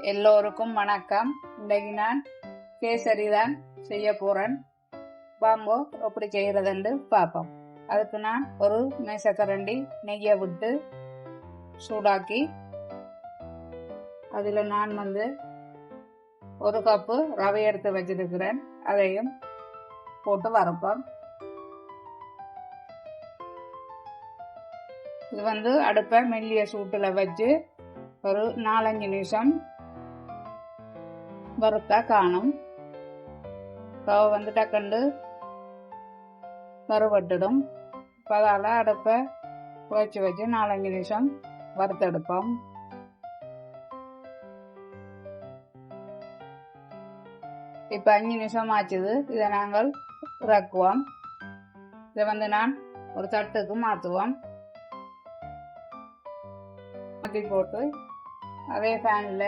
எல்லோருக்கும் வணக்கம். இன்றைக்கு நான் கேசரி தான் செய்ய போறேன். வாங்கோ எப்படி செய்யறதுன்னு பார்ப்போம். அதுக்கு நான் ஒரு மேசக்கரண்டி நெய்யை விட்டு சூடாக்கி அதில் நான் ஒரு கப்பு ரவை எடுத்து வச்சிருக்கிறேன். அதையும் போட்டு வறுப்போம். இது அடுப்பை மெல்லிய சூட்டில் வச்சு ஒரு 4-5 நிமிஷம் வறுத்தா காணும். ரவை டக்குண்டு வறுபட்டுடும். அதால் அடுப்பை வச்சு 4-5 நிமிஷம் வறுத்தெடுப்போம். இப்போ 5 நிமிஷம் ஆச்சுது. இதை நாங்கள் இறக்குவோம். இதை நான் ஒரு தட்டுக்கு மாற்றுவோம். மாற்றி போட்டு அதே பேனில்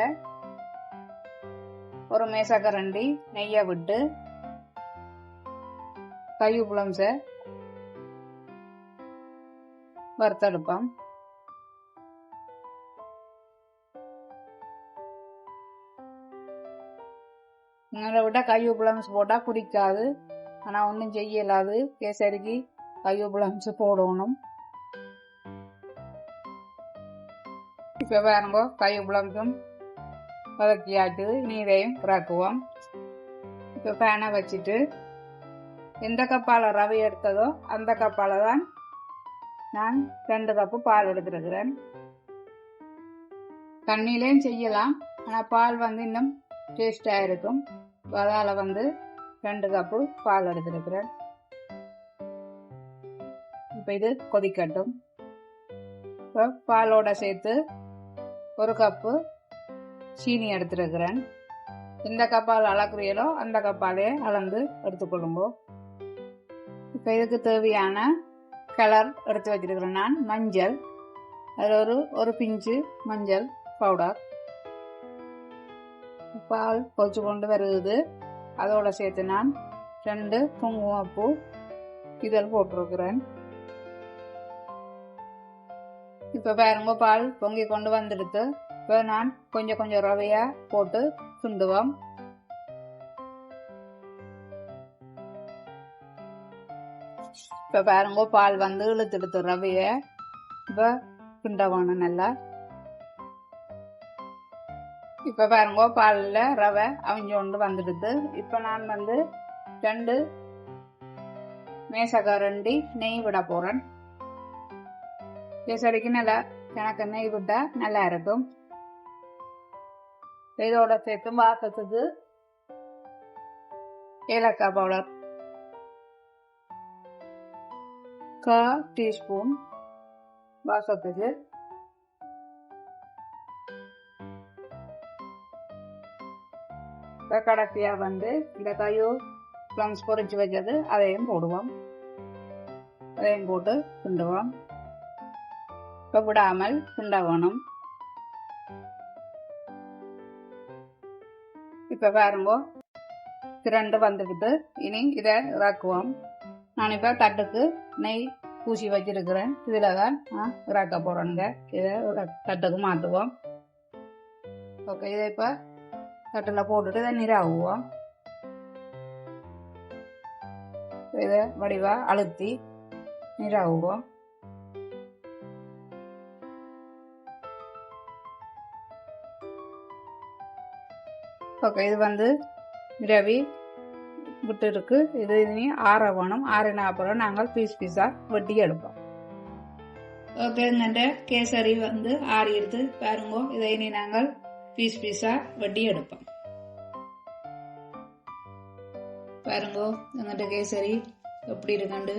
ஒரு மேசக்கரண்டி நெய்யை விட்டு கறிவேப்பிலை வறுத்தெடுப்போம். இங்களை விட கறிவேப்பிலை போட்டால் பிடிக்காது. ஆனால் ஒன்றும் செய்யலாது. கேசரிக்கு கறிவேப்பிலை போடணும். இப்போ பாருங்க, கறிவேப்பிலைக்கும் வதக்கியாச்சு. நீரையும் இறக்குவோம். இப்போ பேனை வச்சுட்டு எந்த கப்பால் ரவை எடுத்ததோ அந்த கப்பால் தான் நான் 2 கப்பு பால் எடுத்துருக்கிறேன். தண்ணியிலையும் செய்யலாம், ஆனால் பால் இன்னும் டேஸ்டாக இருக்கும். அதால் 2 கப்பு பால் எடுத்துருக்கிறேன். இப்போ இது கொதிக்கட்டும். இப்போ பாலோட சேர்த்து 1 கப்பு சீனி எடுத்துருக்கிறேன். எந்த கப்பால் அளக்குறீங்களோ அந்த கப்பாலே அளந்து எடுத்துக்கொள்ளுங்க. இப்போ இதுக்கு தேவையான கலர் எடுத்து வச்சிருக்கிறேன். நான் மஞ்சள், அதில் ஒரு பிஞ்சு மஞ்சள் பவுடர். பால் கொதிச்சு கொண்டு வருது. அதோட சேர்த்து நான் 2 குங்குமப்பூ இதழ் போட்டிருக்கிறேன். இப்போ பாருங்க, பால் பொங்கி கொண்டு வந்துடுத்து. இப்போ நான் கொஞ்சம் ரவையா போட்டு கிண்டுவோம். இப்போ பாருங்க, பால் இழுத்துடுத்து ரவைய. இப்போ கிண்டவணும் நல்லா. இப்போ பாருங்க, பாலில் ரவை அவிஞ்சு கொண்டு வந்துடுது. இப்போ நான் 2 மேசக்கரண்டி நெய் விட போறேன். கேசரிக்கு நல்லா எனக்கு நெய் விட்டா நல்லா இருக்கும். இதோட சேர்த்து வாசத்துக்கு ஏலக்காய் பவுடர் 1/4 டீஸ்பூன் வாசத்துக்கு. கடைசியா இந்த கறிவேப்பிலை பொரிச்சு வச்சது அதையும் போடுவோம். அதையும் போட்டு கிண்டுவோம். இப்போ விடாமல் கிண்ட வேணும். இப்போ பாருங்க, 2 வந்துக்கிட்டு இனி இதை இறக்குவோம். நான் இப்போ தட்டுக்கு நெய் பூசி வச்சிருக்கிறேன். இதில் தான் இறக்க போகிறேங்க. இதை தட்டுக்கு மாற்றுவோம். ஓகே, இதை இப்போ தட்டில் போட்டுட்டு இதை நிராகுவோம். இதை வடிவாக அழுத்தி நிராகுவோம். ஓகே, இது நிரவி விட்டு இருக்கு. இது இனி ஆற வேணும். ஆறின அப்புறம் நாங்கள் பீஸா வெட்டி எடுப்போம். ஓகே, இந்த கேசரி ஆறி எடுத்து பாருங்க. இதை இனி நாங்கள் பீஸா வெட்டி எடுப்போம். பாருங்க, எங்கிட்ட கேசரி எப்படி இருக்குண்டு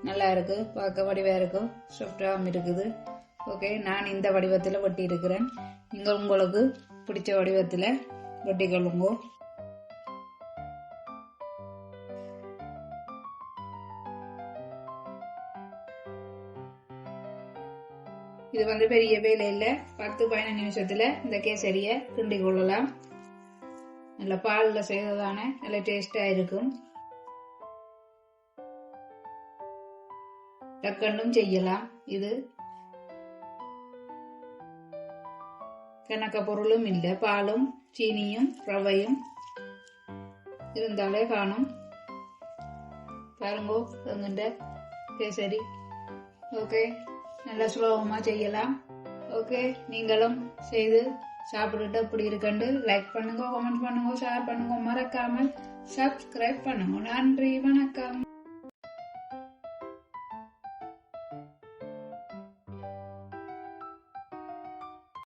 நல்லா இருக்கு. பார்க்க வடிவாக இருக்கும், சாஃப்டாகவும் இருக்குது. ஓகே, நான் இந்த வடிவத்தில் வெட்டி இருக்கிறேன். நீங்கள் உங்களுக்கு பிடிச்ச வடிவத்தில் வெட்டி கொள்ளுங்க. இது பெரிய வேலை இல்லை. 10-15 நிமிஷத்துல இந்த கேசரிய கிண்டி கொள்ளலாம். நல்ல பால்ல செய்ததானே நல்ல டேஸ்டா இருக்கும். டக்குன்னும் செய்யலாம். இது கணக்க பொருளும் இல்லை, பாலும் சீனியும் ரவையும் இருந்தாலே காணும். பாருங்கோ எங்கிட்ட கேசரி. ஓகே, நல்லா சுலபமா செய்யலாம். ஓகே, நீங்களும் செய்து சாப்பிட்டுட்டு எப்படி இருக்குன்னு லைக் பண்ணுங்க, கமெண்ட் பண்ணுங்க, ஷேர் பண்ணுங்க, மறக்காம சப்ஸ்கிரைப் பண்ணுங்க. நன்றி, வணக்கம்.